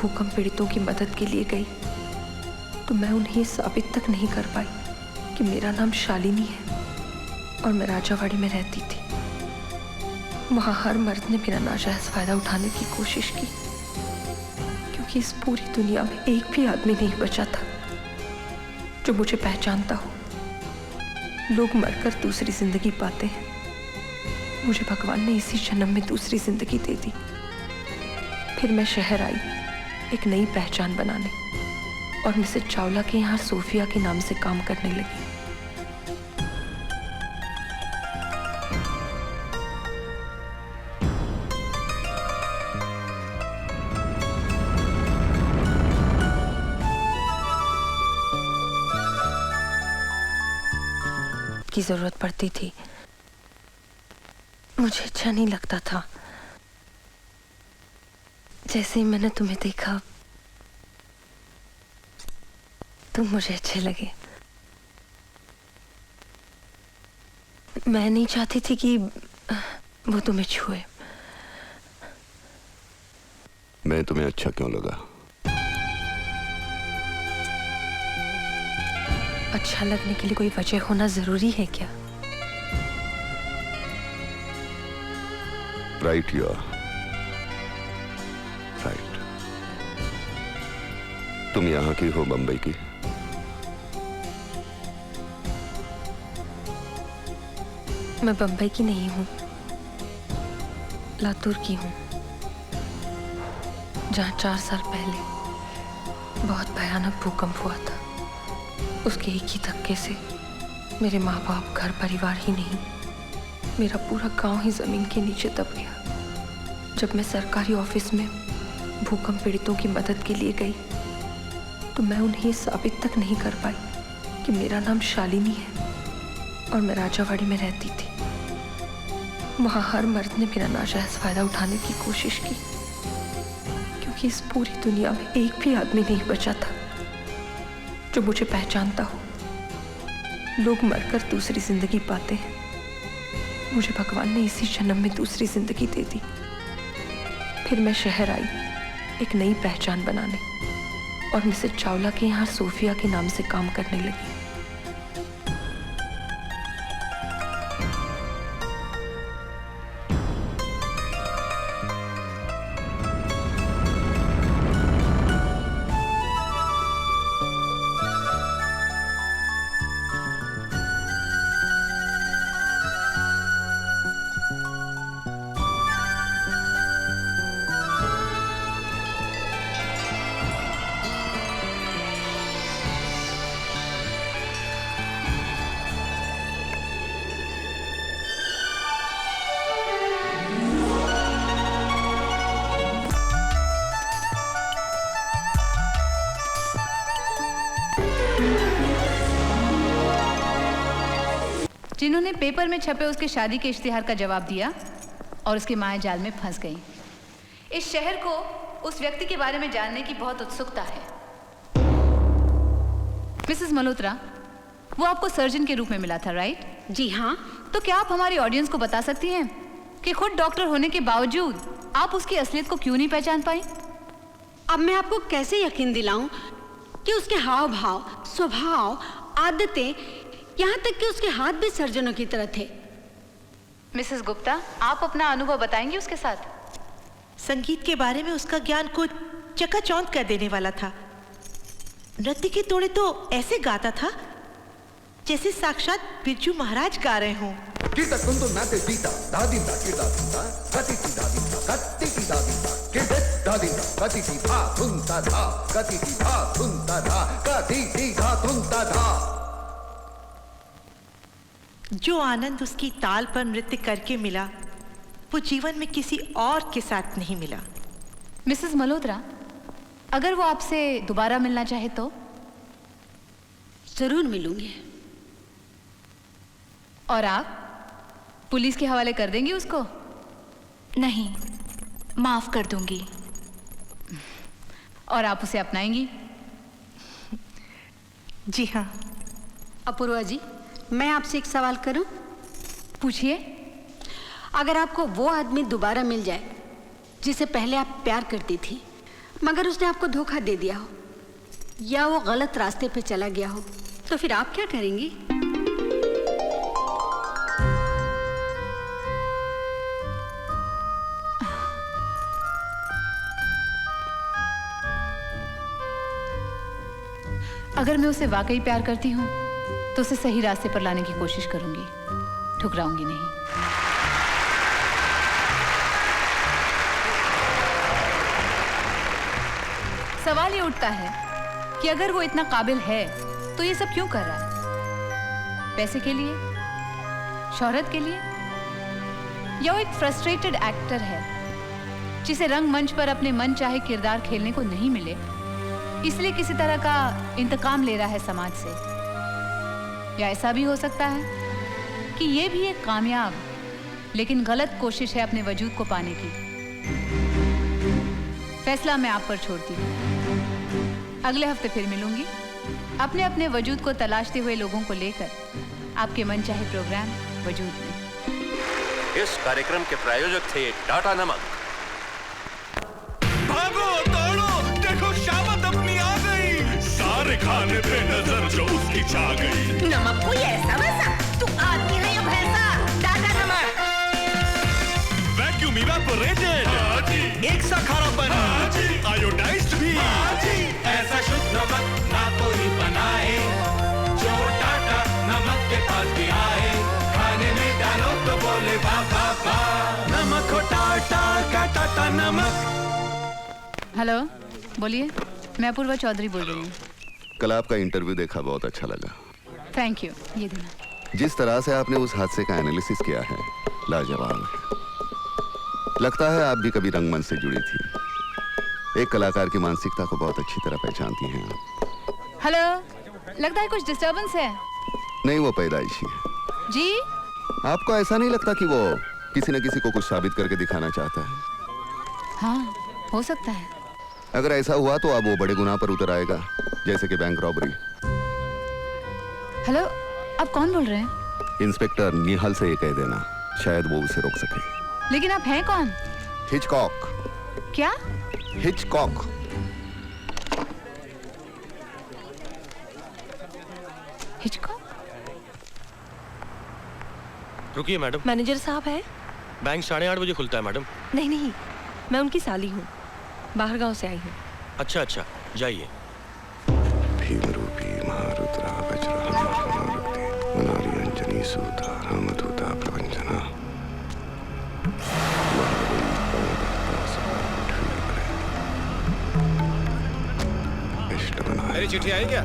भूकंप पीड़ितों की मदद के लिए गई तो मैं उन्हें साबित तक नहीं कर पाई कि मेरा नाम शालिनी है और मैं राजावाड़ी में रहती थी। वहां हर मर्द ने मेरा नाजायज फायदा उठाने की कोशिश की, क्योंकि इस पूरी दुनिया में एक भी आदमी नहीं बचा था जो मुझे पहचानता हो। लोग मरकर दूसरी जिंदगी पाते हैं, मुझे भगवान ने इसी जन्म में दूसरी जिंदगी दे दी। फिर मैं शहर आई एक नई पहचान बनाने और मिसेस चावला के यहाँ सोफिया के नाम से काम करने लगी। की जरूरत पड़ती थी, मुझे अच्छा नहीं लगता था। जैसे ही मैंने तुम्हें देखा तुम मुझे अच्छे लगे। मैं नहीं चाहती थी कि वो तुम्हें छुए। मैं तुम्हें अच्छा क्यों लगा? अच्छा लगने के लिए कोई वजह होना जरूरी है क्या? Right, you are right. तुम यहां की हो, बंबई की? मैं बंबई की नहीं हूं, लातूर की हूं, जहां 4 साल पहले बहुत भयानक भूकंप हुआ था। उसके एक ही धक्के से मेरे माँ बाप, घर परिवार ही नहीं, मेरा पूरा गांव ही जमीन के नीचे दब गया। जब मैं सरकारी ऑफिस में भूकंप पीड़ितों की मदद के लिए गई तो मैं उन्हें साबित तक नहीं कर पाई कि मेरा नाम शालिनी है और मैं राजावाड़ी में रहती थी। वहां हर मर्द ने मेरा नाजायज फायदा उठाने की कोशिश की, क्योंकि इस पूरी दुनिया में एक भी आदमी नहीं बचा था जो मुझे पहचानता हो। लोग मरकर दूसरी जिंदगी पाते हैं, मुझे भगवान ने इसी जन्म में दूसरी जिंदगी दे दी। फिर मैं शहर आई एक नई पहचान बनाने और मिसेस चावला के यहाँ सोफिया के नाम से काम करने लगी। जिन्होंने पेपर में छपे उसके शादी के इश्तिहार का जवाब दिया और उसके माया जाल में फंस गई। इस शहर को उस व्यक्ति के बारे में जानने की बहुत उत्सुकता है। मिसेस मल्होत्रा, वो आपको सर्जन के रूप में मिला था, राइट? जी हाँ। तो क्या आप हमारी ऑडियंस को बता सकती हैं कि खुद डॉक्टर होने के बावजूद आप उसकी असलियत को क्यों नहीं पहचान पाई? अब मैं आपको कैसे यकीन दिलाऊं कि उसके हाव भाव, स्वभाव, आदतें, यहाँ तक कि उसके हाथ भी सर्जनों की तरह थे। मिसेस गुप्ता, आप अपना अनुभव बताएंगी उसके साथ? संगीत के बारे में उसका ज्ञान को चकाचौंध कर देने वाला था। नृत्य के तोड़े तो ऐसे गाता था जैसे साक्षात बिरजू महाराज गा रहे हों। जो आनंद उसकी ताल पर नृत्य करके मिला वो जीवन में किसी और के साथ नहीं मिला। मिसेस मल्होत्रा, अगर वो आपसे दोबारा मिलना चाहे तो? जरूर मिलूंगी। और आप पुलिस के हवाले कर देंगी उसको? नहीं, माफ कर दूंगी। और आप उसे अपनाएंगी? जी हाँ। अपूर्वा जी, मैं आपसे एक सवाल करूं? पूछिए। अगर आपको वो आदमी दोबारा मिल जाए जिसे पहले आप प्यार करती थी, मगर उसने आपको धोखा दे दिया हो या वो गलत रास्ते पे चला गया हो, तो फिर आप क्या करेंगी? अगर मैं उसे वाकई प्यार करती हूँ तो उसे सही रास्ते पर लाने की कोशिश करूंगी, ठुकराऊंगी नहीं। सवाल ये उठता है कि अगर वो इतना काबिल है तो ये सब क्यों कर रहा है? पैसे के लिए, शोहरत के लिए, या वो एक फ्रस्ट्रेटेड एक्टर है जिसे रंगमंच पर अपने मन चाहे किरदार खेलने को नहीं मिले, इसलिए किसी तरह का इंतकाम ले रहा है समाज से? या ऐसा भी हो सकता है कि ये भी एक कामयाब लेकिन गलत कोशिश है अपने वजूद को पाने की। फैसला मैं आप पर छोड़ती हूँ। अगले हफ्ते फिर मिलूंगी अपने अपने वजूद को तलाशते हुए लोगों को लेकर आपके मनचाहे प्रोग्राम वजूद में। इस कार्यक्रम के प्रायोजक थे टाटा नमक। भागो दौड़ो, देखो शामत अपनी आ गई, सारे खाने पे नजर जो उसकी छा गई। नमक कोई ऐसा वैसा, तू आदमी नहीं भैंसा। टाटा नमक वैक्यूम इवेपोरेटेड, एक सा खारापन, आयोडाइज्ड भी, ऐसा शुद्ध नमक ना कोई बनाए, जो टाटा नमक के पास भी आए, खाने में डालो तो बोले वाह वाह वाह। नमक हो टाटा का टाटा नमक। हेलो, बोलिए। मैं अपूर्वा चौधरी बोल रही हूँ। कल आपका इंटरव्यू देखा, बहुत अच्छा लगा। Thank you. ये देना। जिस तरह से आपने उस हादसे का एनालिसिस किया है, लाजवाब है। लगता है आप भी कभी रंगमंच से जुड़ी थी। एक कलाकार की मानसिकता को बहुत अच्छी तरह पहचानती हैं आप। हेलो, लगता है कुछ डिस्टर्बेंस है। नहीं, वो पैदाइशी है। जी? आपको ऐसा नहीं लगता कि वो किसी न किसी को कुछ साबित करके दिखाना चाहता है? हाँ, हो सकता है। अगर ऐसा हुआ तो अब वो बड़े गुनाह पर उतर आएगा, जैसे कि बैंक रॉबरी। हेलो, आप कौन बोल रहे हैं? इंस्पेक्टर निहाल से ये कह देना, शायद वो उसे रोक सके। लेकिन आप हैं कौन? हिचकॉक। क्या? हिचकॉक। हिचकॉक? रुकिए मैडम। मैनेजर साहब है? बैंक 8:30 बजे खुलता है मैडम। नहीं नहीं, मैं उनकी साली हूँ, बाहर गांव से आई हूँ। अच्छा अच्छा, जाइए। भीमरूपी महारुद्रा वज्रहनुमारुति वनारी अंजनी सूता रामदूता प्रवंजना मेरी चिट्ठी आई क्या?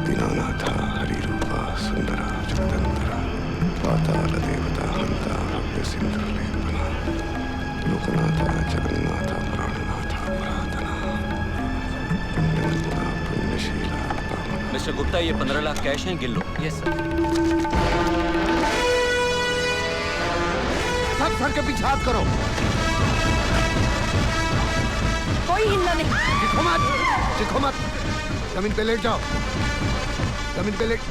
दीनानाथा हरिरूपा सुंदरा जगदंबरा पाताल देवता हंता भव्य सिंधुलेपना लोकनाथा जगन्नाथा प्राणनाथा प्रार्थना पुण्यवंता पुण्यशीला पावन। मिस्टर गुप्ता, ये 15 लाख कैश हैं, गिन लो। Yes sir. सब सर के पीछे हाथ करो। कोई हिलना नहीं। चिखो मत, चिखो मत। जमीन पे लेट जाओ, जमीन पे लेट।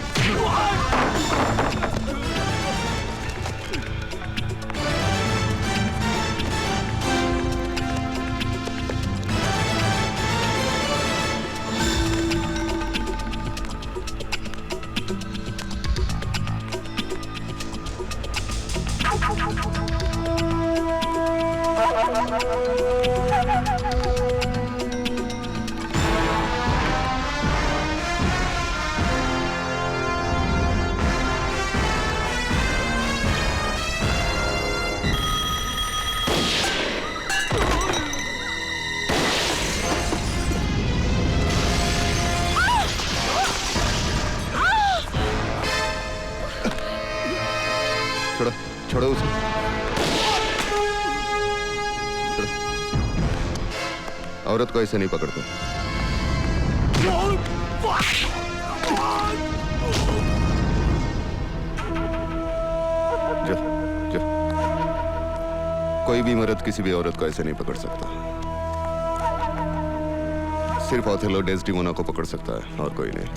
छोड़ो, छोड़ो उसे। छोड़ो। औरत को ऐसे नहीं पकड़ते। जा, जा। कोई भी मर्द किसी भी औरत को ऐसे नहीं पकड़ सकता। सिर्फ ओथेलो डेस्टिमोना को पकड़ सकता है, और कोई नहीं।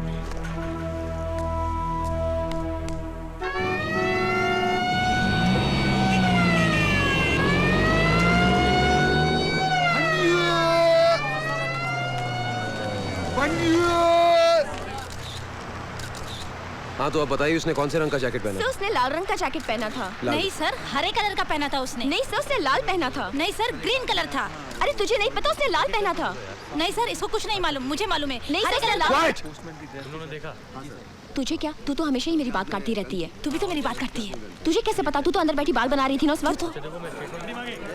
हाँ तो अब बताइए उसने कौन से रंग का जैकेट पहना? सर उसने लाल रंग का जैकेट पहना था। नहीं सर, हरे कलर का पहना था उसने। नहीं सर उसने लाल पहना था। नहीं सर, ग्रीन कलर था। अरे तुझे नहीं पता उसने लाल पहना था? नहीं सर, इसको कुछ नहीं मालूम, मुझे मालूम है। नहीं हरे सर, कलर लाल। उन्होंने देखा। तुझे क्या? तू तो हमेशा ही मेरी बात काटती रहती है। तू भी तो मेरी बात करती है। तुझे कैसे पता? तू तो अंदर बैठी बाल बना रही थी ना उस वक्त।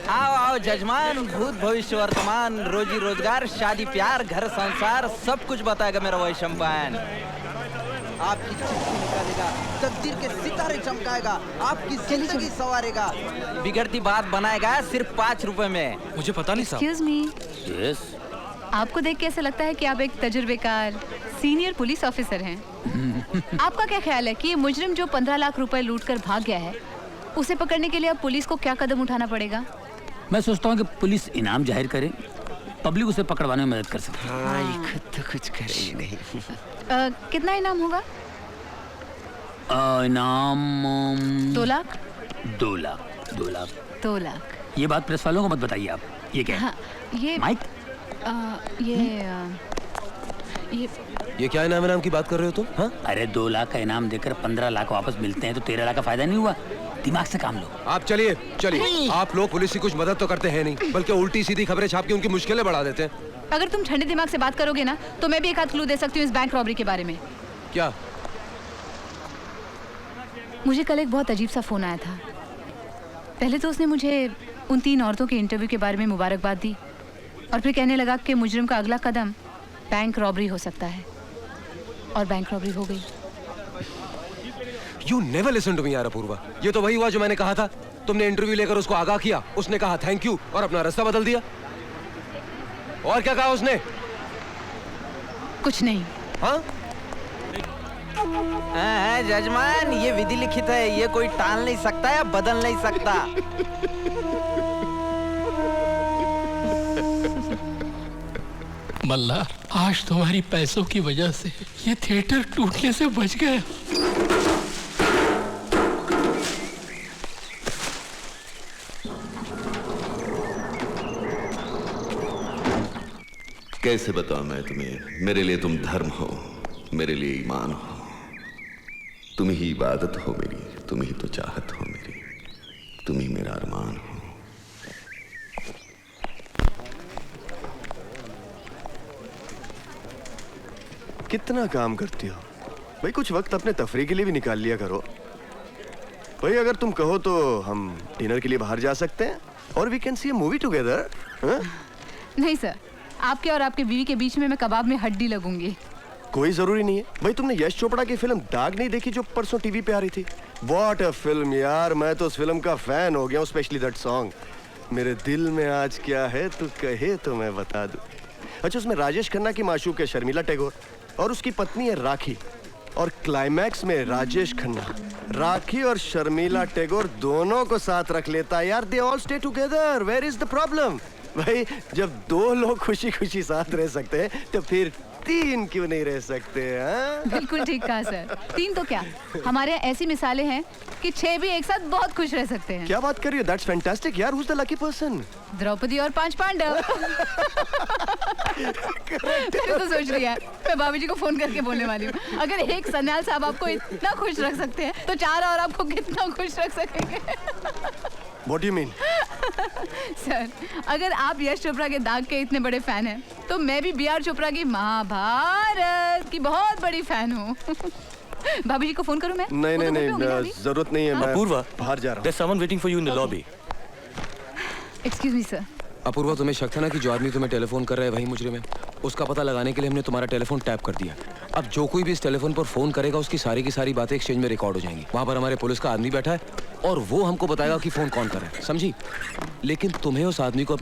आओ आओ जजमान, भूत भविष्य वर्तमान, रोजी रोजगार, शादी प्यार, घर संसार, सब कुछ बताएगा मेरा वही शैम्पेन। आपकी चिट्ठी निकालेगा, तकदीर के सितारे चमकाएगा, आपकी जिंदगी संवारेगा, बिगड़ती बात बनाएगा सिर्फ 5 रुपए में। मुझे पता नहीं साहब। Excuse me, yes. आपको देख के ऐसा लगता है कि आप एक तजुर्बेकार सीनियर पुलिस ऑफिसर हैं। आपका क्या ख्याल है कि ये मुजरिम जो 15 लाख रुपए लूट कर भाग गया है, उसे पकड़ने के लिए अब पुलिस को क्या कदम उठाना पड़ेगा? मैं सोचता हूँ कि पुलिस इनाम जाहिर करे, पब्लिक उसे पकड़वाने में मदद कर सकती है। हाँ, ये खुद तो कुछ करे ही नहीं। कितना इनाम होगा? इनाम 2 लाख। 2 लाख 2 लाख 2 लाख। ये बात प्रेस वालों को मत बताइए आप। ये क्या है? हाँ, ये माइक? ये क्या इनाम की बात कर रहे हो तुम? हाँ? अरे 2 लाख का इनाम देकर 15 लाख वापस मिलते हैं तो 13 लाख का फायदा नहीं हुआ? दिमाग से काम लो। आप चलिए चलिए। आप लोग पुलिस की कुछ मदद तो करते हैं नहीं, बल्कि उल्टी सीधी खबरें छाप के उनकी मुश्किलें बढ़ा देते हैं। अगर तुम ठंडे दिमाग से बात करोगे ना तो मैं भी एक आध क्लू दे सकती हूँ इस बैंक रॉबरी के बारे में। क्या? मुझे कल एक बहुत अजीब सा फोन आया था। पहले तो उसने मुझे उन 3 औरतों के इंटरव्यू के बारे में मुबारकबाद दी और फिर कहने लगा कि मुजरिम का अगला कदम बैंक रॉबरी हो सकता है, और बैंक रॉबरी हो गई। You never listen to me यार अपूर्वा। ये तो वही हुआ जो मैंने कहा था। तुमने इंटरव्यू लेकर उसको आगाह किया, उसने कहा थैंक यू और अपना रास्ता बदल दिया। और क्या कहा उसने? कुछ नहीं। हाँ? जजमान, ये विधि लिखित है, ये कोई टाल नहीं सकता या बदल नहीं सकता। मल्ला, आज तुम्हारी पैसों की वजह से ये थिएटर टूटने से बच गया। कैसे बताऊं मैं तुम्हें? मेरे लिए तुम धर्म हो, मेरे लिए ईमान हो, तुम ही इबादत हो मेरी, तुम ही तो चाहत हो मेरी, तुम ही मेरा अरमान हो। कितना काम करती हो भाई, कुछ वक्त अपने तफरी के लिए भी निकाल लिया करो भाई। अगर तुम कहो तो हम डिनर के लिए बाहर जा सकते हैं और we can see a movie together. नहीं सर, आपके और आपके बीवी के बीच में मैं कबाब में हड्डी लगूंगी। कोई जरूरी नहीं है भाई। तुमने यश चोपड़ा की फिल्म दाग नहीं देखी जो परसों टीवी पे आ रही थी? व्हाट अ फिल्म यार, मैं तो उस फिल्म का फैन हो गया हूँ, स्पेशली दैट सॉन्ग मेरे दिल में आज क्या है तू कहे तो मैं बता दूं। अच्छा, उसमें राजेश खन्ना की माशूक है शर्मिला टैगोर और उसकी पत्नी है राखी, और क्लाइमैक्स में राजेश खन्ना राखी और शर्मिला टैगोर दोनों को साथ रख लेता है यार। They all stay together, where is the problem? भाई जब 2 लोग खुशी खुशी साथ रह सकते हैं तो फिर 3 क्यों नहीं रह सकते? बिल्कुल ठीक कहा सर। 3 तो क्या, हमारे यहाँ ऐसी मिसालें हैं कि 6 भी एक साथ बहुत खुश रह सकते हैं। क्या बात कर रही हो? दैट्स फैंटास्टिक यार। Who's the lucky person? Draupadi और 5 पांडव। मैंने तो सोच लिया, मैं भाभी जी को फोन करके बोलने वाली हूँ। अगर एक सन्याल साहब आपको इतना खुश रख सकते हैं तो 4 और आपको कितना खुश रख सकेंगे? What do you mean? Sir, अगर आप यश चोपड़ा के दाग के इतने बड़े फैन हैं तो मैं भी बी आर चोपड़ा की महाभारत की बहुत बड़ी फैन हूँ। भाभी जी को फोन करूँ मैं? नहीं, जरूरत नहीं है। मैं अपूर्वा, बाहर जा रहा हूँ। There's someone waiting for you in the lobby. Excuse me sir. Apoorva, तुम्हें शक था ना कि जो आदमी तुम्हें टेलीफोन कर रहा है वही मुजरिम है? उसका पता लगाने के लिए हमने तुम्हारा टेलीफोन टैप कर दिया। अब जो कोई भी इस टेलीफोन पर फोन करेगा उसकी सारी की सारी बातें एक्सचेंज में रिकॉर्ड हो जाएंगी। वहां पर हमारे पुलिस का आदमी बैठा है और वो हमको बताएगा कि फोन कौन कर रहा है, समझी? लेकिन तुम्हें उस आदमी को